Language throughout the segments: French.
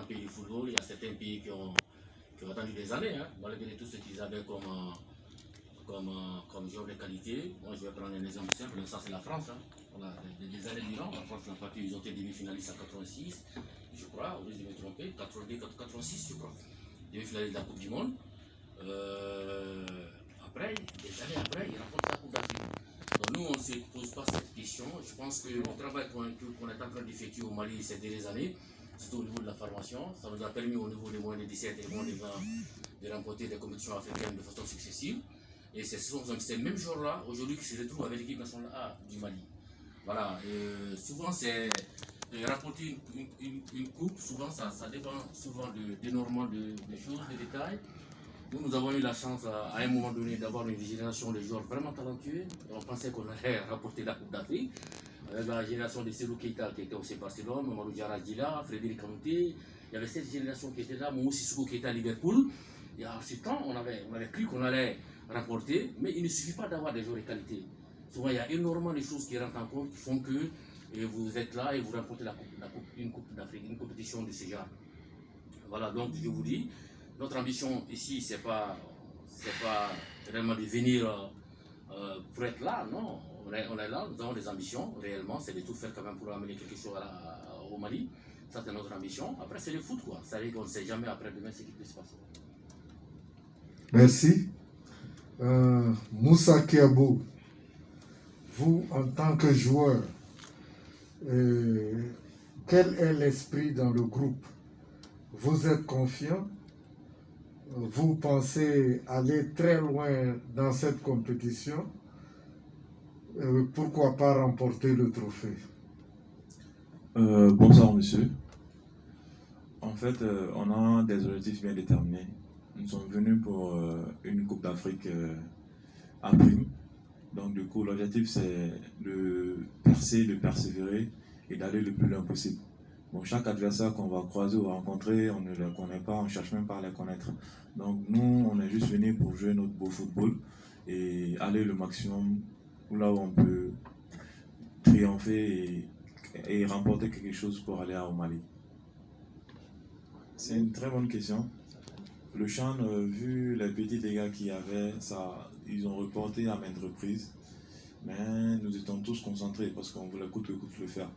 pays du football, il y a certains pays qui ont attendu des années, hein, malgré tout ce qu'ils avaient comme genre de qualité. Moi, je vais prendre un exemple simple, ça c'est la France. Hein. Voilà, des années durant, la France n'a pas pu, ils ont été demi-finalistes en 86, je crois, au lieu de me tromper, 86, je crois. Demi-finaliste de la Coupe du Monde. Après, des années après, ils remportent la Coupe d'Afrique. Donc nous, on ne se pose pas cette question. Je pense que le travail qu'on est en train d'effectuer au Mali ces dernières années, surtout au niveau de la formation, ça nous a permis au niveau des moins de 17 et moins de 20 de remporter des compétitions africaines de façon successive. Et c'est ces mêmes joueurs-là, aujourd'hui, qui se retrouvent avec l'équipe nationale A du Mali. Voilà, souvent c'est rapporter une coupe, souvent ça dépend souvent d'énormément de choses, de détails. Nous avons eu la chance à un moment donné d'avoir une génération de joueurs vraiment talentueux. On pensait qu'on allait rapporter la Coupe d'Afrique. La génération de Serou Keita qui était aussi Barcelone, Mamadou Diarra Djila, Frédéric Kanouté. Il y avait cette génération qui était là, Momo Sissoko qui était à Liverpool. Et en ce temps, on avait cru qu'on allait rapporter, mais il ne suffit pas d'avoir des joueurs de qualité. Souvent, il y a énormément de choses qui rentrent en compte qui font que vous êtes là et vous remportez une Coupe d'Afrique, une compétition de ce genre. Voilà, donc je vous dis, notre ambition ici, c'est pas réellement de venir pour être là, non. On est là, nous avons des ambitions, réellement, c'est de tout faire quand même pour amener quelque chose au Mali. Ça, c'est notre ambition. Après, c'est le foot, quoi. Ça veut dire qu'on ne sait jamais après demain ce qui peut se passer. Merci. Moussa Kiabou, vous, en tant que joueur, quel est l'esprit dans le groupe? Vous êtes confiant? Vous pensez aller très loin dans cette compétition? Pourquoi pas remporter le trophée? Bonsoir monsieur. En fait, on a des objectifs bien déterminés. Nous sommes venus pour une Coupe d'Afrique à prime. Donc du coup, l'objectif c'est de percer, de persévérer et d'aller le plus loin possible. Bon, chaque adversaire qu'on va croiser ou rencontrer, on ne les connaît pas, on ne cherche même pas à les connaître. Donc nous, on est juste venus pour jouer notre beau football et aller le maximum là où on peut triompher et remporter quelque chose pour aller au Mali. C'est une très bonne question. Le Chan, vu les petits dégâts qu'il y avait, ils ont reporté à maintes reprises. Mais nous étions tous concentrés parce qu'on voulait coûte que coûte le faire.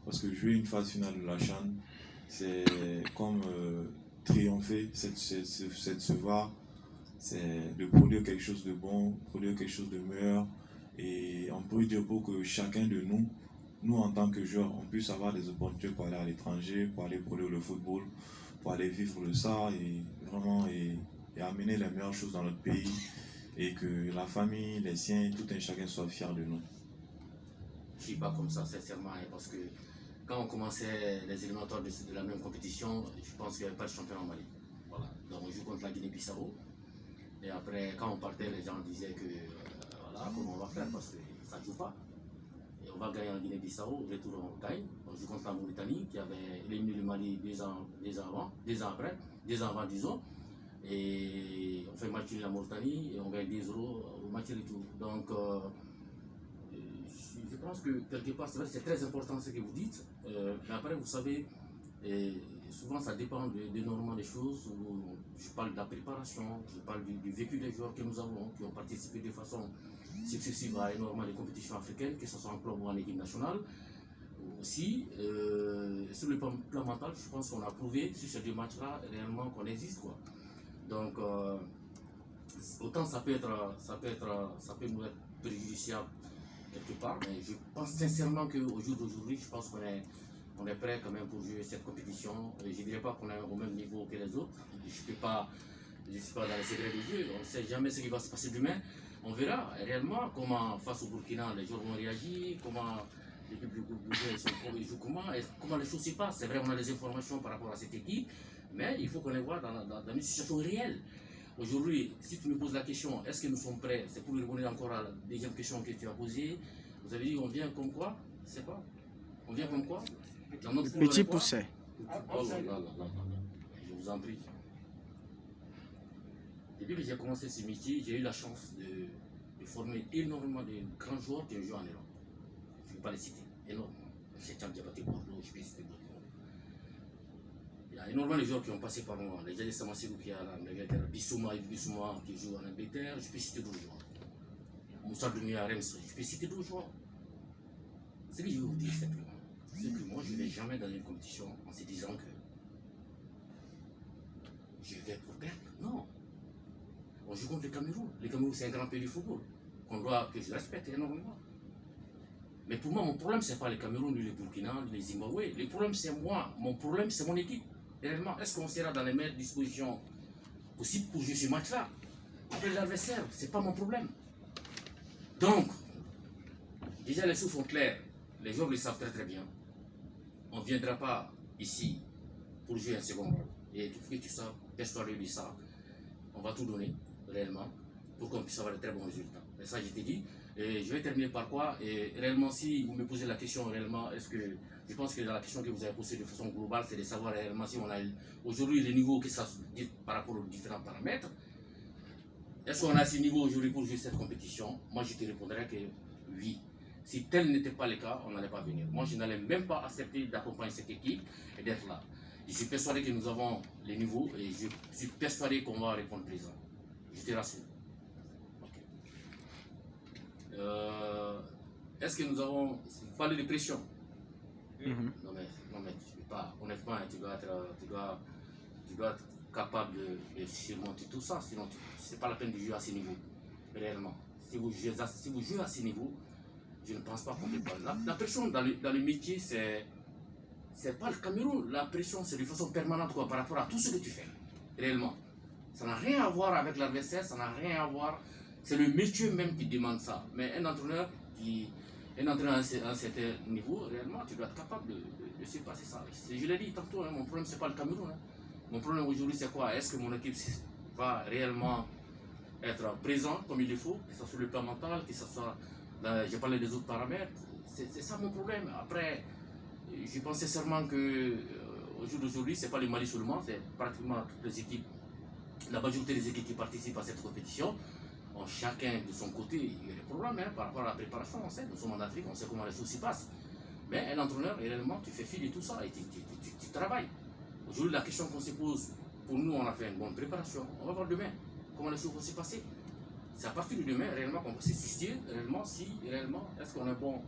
Parce que jouer une phase finale de la Chan, c'est comme triompher, c'est de se voir, c'est de produire quelque chose de bon, produire quelque chose de meilleur. Et on peut dire pour que chacun de nous en tant que joueurs, on puisse avoir des opportunités pour aller à l'étranger, pour aller produire le football, pour aller vivre de ça et vraiment et amener les meilleures choses dans notre pays et que la famille, les siens, tout un chacun soit fier de nous. Je ne suis pas comme ça, sincèrement, parce que quand on commençait les éliminatoires de la même compétition, je pense qu'il n'y avait pas de champion en Mali. Voilà. Donc on joue contre la Guinée-Bissau. Et après, quand on partait, les gens disaient que voilà, comment on va faire parce que ça ne joue pas. Et on va gagner en Guinée-Bissau, au retour on gagne. On joue contre la Mauritanie qui avait éliminé le Mali 2 ans avant, disons. Et on fait match la Mauritanie et on gagne 2-0 au match retour. Donc je pense que quelque part, c'est vrai, c'est très important ce que vous dites. Mais après, vous savez, souvent ça dépend d'énormément de choses. Je parle de la préparation, je parle du vécu des joueurs que nous avons, qui ont participé de façon successive à énormément de compétitions africaines, que ce soit en club ou en équipe nationale. Aussi, sur le plan mental, je pense qu'on a prouvé sur ces 2 matchs-là réellement qu'on existe, quoi. Donc, autant ça peut nous être préjudiciable quelque part, mais je pense sincèrement qu'au jour d'aujourd'hui, je pense qu'on est prêt quand même pour jouer cette compétition. Je ne dirais pas qu'on est au même niveau que les autres. Je ne suis pas dans les secrets du jeu. On ne sait jamais ce qui va se passer demain. On verra réellement comment, face au Burkina, les joueurs vont réagir, comment l'équipe du Burkina joue, comment les choses se passent. C'est vrai, on a des informations par rapport à cette équipe, mais il faut qu'on les voit dans une situation réelle. Aujourd'hui, si tu me poses la question, est-ce que nous sommes prêts? C'est pour répondre encore à la deuxième question que tu as posée. Vous avez dit, on vient comme quoi? C'est quoi? On vient comme quoi? Petit pousset. Oh là là là là là. Je vous en prie. Depuis que j'ai commencé ce métier, j'ai eu la chance de former énormément de grands joueurs qui ont joué en Europe. Je ne vais pas les citer, énormément. Cheikh Diabaté Bordeaux, je peux citer Bordeaux. Il y a énormément de joueurs qui ont passé par moi. Les Jadis Samassirou qui est en Angleterre, Bissouma qui joue en Angleterre, je peux citer d'autres joueurs. Moussa Doumi à Reims, je peux citer d'autres joueurs. Ce que je veux vous dire simplement, c'est que moi je ne vais jamais dans une compétition en se disant que je vais pour perdre. Non. On joue contre le Cameroun. Le Cameroun, c'est un grand pays du football que je respecte énormément. Mais pour moi, mon problème, ce n'est pas le Cameroun, ni le Burkina, ni le Zimbabwe. Le problème, c'est moi. Mon problème, c'est mon équipe. Réellement, est-ce qu'on sera dans les meilleures dispositions possibles pour jouer ce match-là? Après l'adversaire, ce n'est pas mon problème. Donc, déjà, les choses sont claires. Les joueurs le savent très très bien. On ne viendra pas ici pour jouer un second rôle. Et il faut que tu sois persuadé de ça. On va tout donner, réellement, pour qu'on puisse avoir de très bons résultats. Et ça, je t'ai dit. Et je vais terminer par quoi? Et réellement, si vous me posez la question, réellement, est-ce que je pense que la question que vous avez posée de façon globale, c'est de savoir réellement si on a aujourd'hui les niveaux que ça dit par rapport aux différents paramètres. Est-ce qu'on a ces niveaux aujourd'hui pour jouer cette compétition? Moi, je te répondrais que oui. Si tel n'était pas le cas, on n'allait pas venir. Moi, je n'allais même pas accepter d'accompagner cette équipe et d'être là. Je suis persuadé que nous avons les niveaux et je suis persuadé qu'on va répondre présent. Je te rassure. Okay. Est-ce que nous avons... Vous parlez de pression? Non mais tu peux pas, honnêtement, tu dois être capable de surmonter tout ça, sinon c'est pas la peine de jouer à ce niveau, réellement. Si vous jouez à ce niveau, je ne pense pas qu'on peut pas. La pression dans le métier, c'est pas le Cameroun, la pression c'est de façon permanente quoi, par rapport à tout ce que tu fais, réellement. Ça n'a rien à voir avec l'adversaire, ça n'a rien à voir, c'est le métier même qui demande ça. Mais un entraîneur à un certain niveau, réellement, tu dois être capable de se passer ça. Je l'ai dit tantôt, hein, mon problème, c'est pas le Cameroun. Hein. Mon problème aujourd'hui, c'est quoi? Est-ce que mon équipe va réellement être présente comme il le faut, que ce soit sur le plan mental, que ce soit... J'ai parlé des autres paramètres. C'est ça mon problème. Après, je pense sincèrement que au jour d'aujourd'hui, c'est pas le Mali seulement, c'est pratiquement toutes les équipes, la majorité des équipes qui participent à cette compétition. Chacun de son côté, il y a des problèmes hein, par rapport à la préparation, on sait, nous sommes en Afrique, on sait comment les choses s'y passent. Mais un entraîneur, réellement, tu fais fi de tout ça et tu travailles. Aujourd'hui, la question qu'on se pose, pour nous, on a fait une bonne préparation. On va voir demain comment les choses vont se passer. C'est à partir de demain, réellement, qu'on va se situer, réellement, est-ce qu'on est bon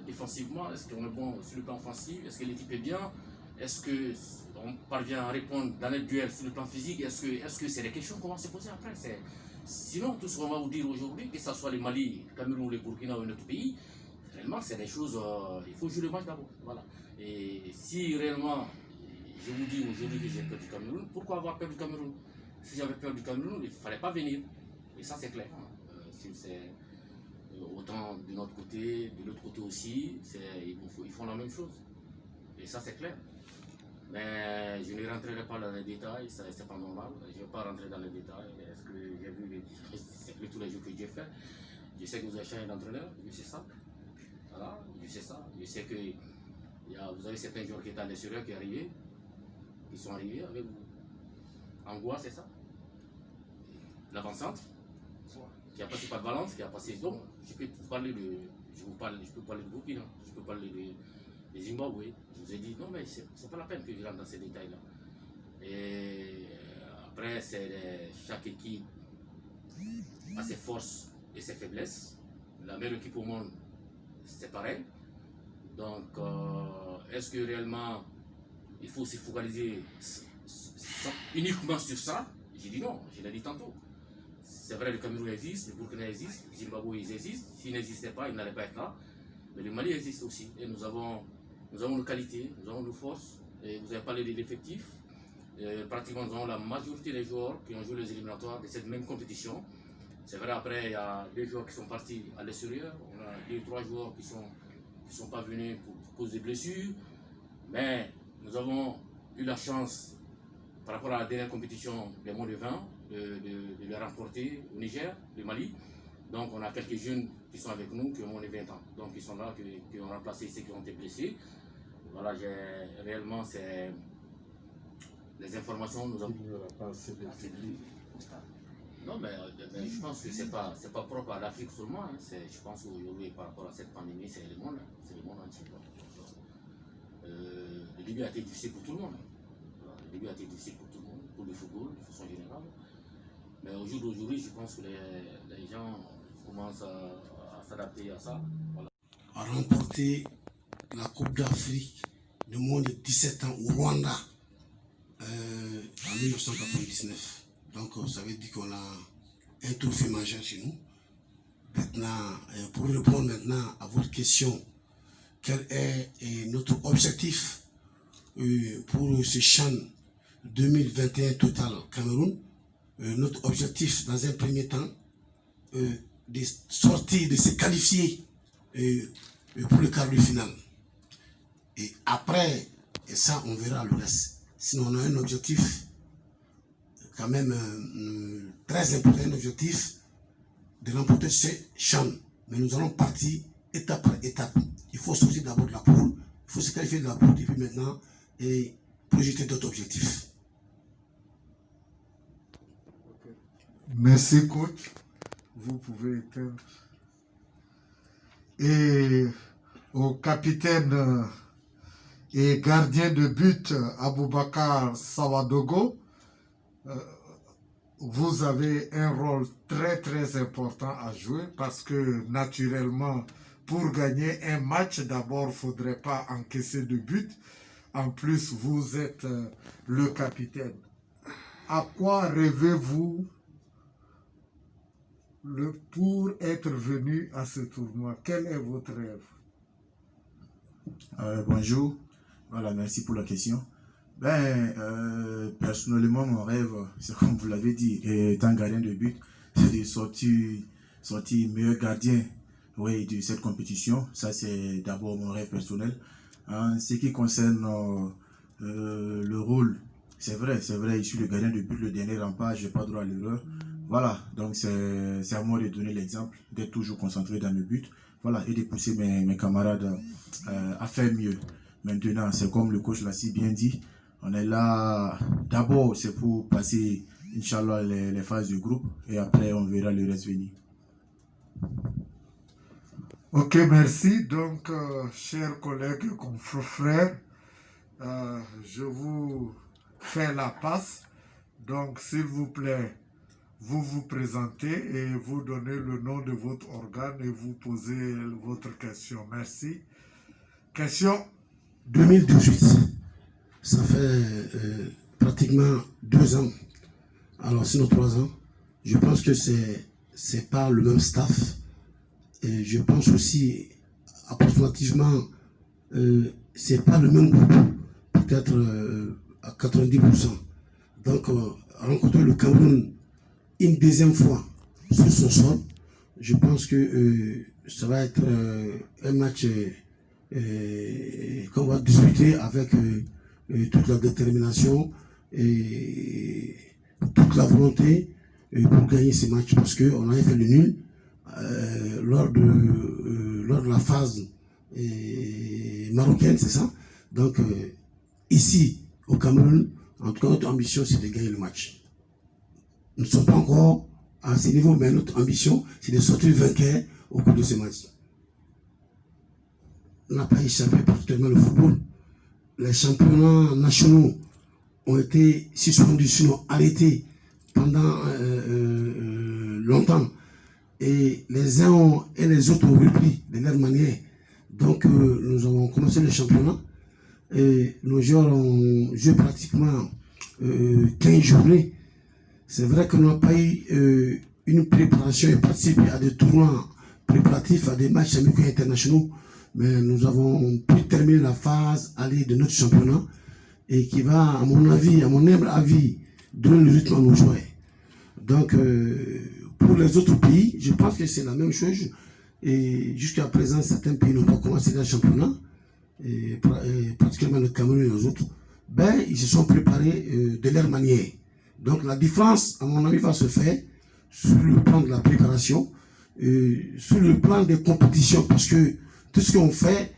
défensivement, est-ce qu'on est bon sur le plan offensif, est-ce que l'équipe est bien, est-ce qu'on parvient à répondre dans les duels sur le plan physique, est-ce que c'est des questions qu'on va se poser après? Sinon, tout ce qu'on va vous dire aujourd'hui, que ce soit le Mali, le Cameroun, le Burkina ou un autre pays, réellement, c'est des choses, il faut jouer le match d'abord. Voilà. Et si réellement, je vous dis aujourd'hui que j'ai perdu du Cameroun, pourquoi avoir perdu du Cameroun? Si j'avais perdu du Cameroun, il ne fallait pas venir. Et ça, c'est clair. C'est autant de notre côté, de l'autre côté aussi, ils font la même chose. Et ça, c'est clair. Mais je ne rentrerai pas dans les détails, c'est pas normal. Je ne vais pas rentrer dans les détails. Est-ce que j'ai vu tous les jeux que j'ai fait? Je sais que vous avez changé d'entraîneur, je sais ça. Voilà, je sais ça. Je sais que vous avez certains joueurs qui étaient en extérieur qui sont arrivés avec vous. Angoisse, c'est ça? L'avant-centre, qui a passé par Valence, qui a passé. Donc, je peux parler de Burkina, je peux parler de Zimbabwe. Je vous ai dit, non, mais c'est pas la peine que je rentre dans ces détails-là. Et après, chaque équipe a ses forces et ses faiblesses. La meilleure équipe au monde, c'est pareil. Donc, est-ce que réellement, il faut se focaliser uniquement sur ça? J'ai dit non, je l'ai dit tantôt. C'est vrai, le Cameroun existe, le Burkina existe, le Zimbabwe existe. S'il n'existait pas, il n'allait pas être là. Mais le Mali existe aussi. Et nous avons nos qualités, nous avons nos forces. Et vous avez parlé de l'effectif. Pratiquement, nous avons la majorité des joueurs qui ont joué les éliminatoires de cette même compétition. C'est vrai, après, il y a des joueurs qui sont partis à l'extérieur. On a 2 ou 3 joueurs qui ne sont pas venus pour cause de blessures. Mais nous avons eu la chance, par rapport à la dernière compétition des moins de 20, de les remporter au Niger, le Mali. Donc on a quelques jeunes qui sont avec nous, qui ont moins de 20 ans. Donc ils sont là, qui ont remplacé ceux qui ont été blessés. Voilà, réellement, c'est les informations nous avons... Non, mais je pense que c'est pas propre à l'Afrique seulement. Hein. Je pense qu'aujourd'hui, par rapport à cette pandémie, c'est le monde entier. Le début a été difficile pour tout le monde. été difficile pour tout le monde, pour le football de façon générale. Mais au jour d'aujourd'hui, je pense que les gens commencent à s'adapter à ça. Voilà. A remporté la Coupe d'Afrique de moins de 17 ans au Rwanda en 1999. Donc ça veut dire qu'on a un trophée majeur chez nous. Maintenant, pour répondre maintenant à votre question, quel est notre objectif pour ce CHAN 2021 Total Cameroun? Notre objectif dans un premier temps, de sortir, de se qualifier pour le quart de finale. Et après, et ça on verra le reste. Sinon on a un objectif quand même très important, un objectif de remporter ce CHAN. Mais nous allons partir étape par étape. Il faut sortir d'abord de la poule, il faut se qualifier de la poule et puis maintenant et projeter d'autres objectifs. Merci coach. Vous pouvez éteindre. Et au capitaine et gardien de but Aboubakar Sawadogo, vous avez un rôle très important à jouer parce que naturellement, pour gagner un match, d'abord, il ne faudrait pas encaisser de but. En plus, vous êtes le capitaine. À quoi rêvez-vous pour être venu à ce tournoi? Quel est votre rêve? Bonjour, voilà, merci pour la question. Personnellement, mon rêve, c'est comme vous l'avez dit, étant gardien de but, c'est de sortir meilleur gardien, oui, de cette compétition. Ça, c'est d'abord mon rêve personnel. En ce qui concerne le rôle, c'est vrai, je suis le gardien de but, le dernier rempart, je n'ai pas droit à l'erreur. Voilà, donc c'est à moi de donner l'exemple, d'être toujours concentré dans le but, voilà, et de pousser mes camarades à faire mieux. Maintenant, c'est comme le coach l'a si bien dit, on est là, d'abord c'est pour passer, Inch'Allah, les phases de groupe, et après on verra le reste venir. Ok, merci. Donc, chers collègues, confrères, je vous fais la passe. Donc, s'il vous plaît, vous vous présentez et vous donnez le nom de votre organe et vous posez votre question. Merci. Question? 2018, ça fait pratiquement 2 ans, alors sinon 3 ans. Je pense que c'est pas le même staff. Et je pense aussi, approximativement, c'est pas le même groupe, peut-être à 90%. Donc, rencontrer le Cameroun une deuxième fois sur son sol, je pense que ça va être un match qu'on va discuter avec toute la détermination et toute la volonté pour gagner ces matchs, parce qu'on avait fait le nul lors de la phase marocaine, c'est ça. Donc ici au Cameroun, en tout cas notre ambition c'est de gagner le match. Nous ne sommes pas encore à ce niveau, mais notre ambition c'est de sortir vainqueur au cours de ce match. On n'a pas échappé particulièrement le football. Les championnats nationaux ont été suspendus, sinon arrêtés pendant longtemps. Et les uns et les autres ont repris de leur manière. Donc nous avons commencé le championnat et nos joueurs ont joué pratiquement 15 journées. C'est vrai qu'on n'a pas eu une préparation et participé à des tournois préparatifs, à des matchs amicaux internationaux, mais nous avons pu terminer la phase aller de notre championnat et qui va, à mon avis, à mon humble avis, donner le rythme à nos joueurs. Donc, pour les autres pays, je pense que c'est la même chose. Et jusqu'à présent, certains pays n'ont pas commencé le championnat, et particulièrement le Cameroun et les autres. Ben, ils se sont préparés de leur manière. Donc, la différence, à mon avis, va se faire sur le plan de la préparation, sur le plan des compétitions, parce que tout ce qu'on fait,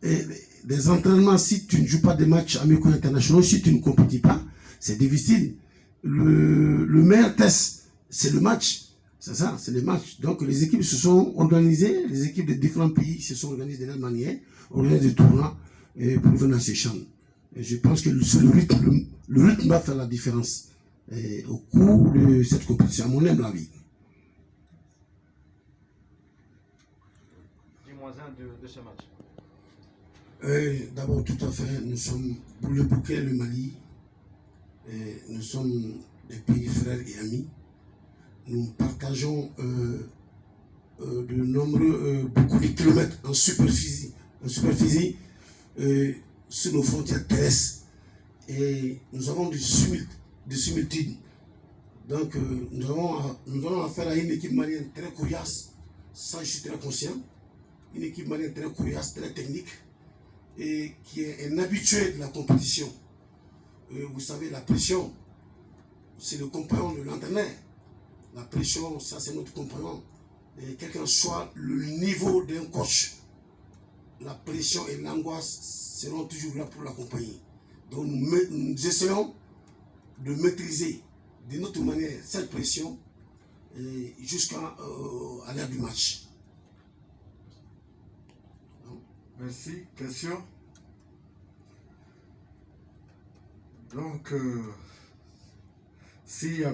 des entraînements, si tu ne joues pas des matchs amicaux internationaux, si tu ne compétis pas, c'est difficile. Le meilleur test, c'est le match. C'est ça, c'est le match. Donc les équipes se sont organisées, les équipes de différents pays se sont organisées de la même manière, organisées des tournois pour venir à ces champs. Et je pense que le rythme va faire la différence au cours de cette compétition, à mon humble avis. Dis-moi un de ce match. D'abord, tout à fait, nous sommes pour le Burkina et le Mali. Nous sommes des pays frères et amis. Nous partageons beaucoup de kilomètres en superficie sur nos frontières terrestres. Et nous avons des similitudes. Donc, nous avons affaire à une équipe malienne très coriace, ça je suis très conscient. Une équipe malienne très coriace, très technique, et qui est un habitué de la compétition. Vous savez, la pression, c'est le compagnon de l'entraîneur. La pression, ça c'est notre compagnon. Et quel que soit le niveau d'un coach, la pression et l'angoisse seront toujours là pour l'accompagner. Donc nous essayons de maîtriser de notre manière cette pression jusqu'à l'heure du match. Merci. Question? Donc, s'il y a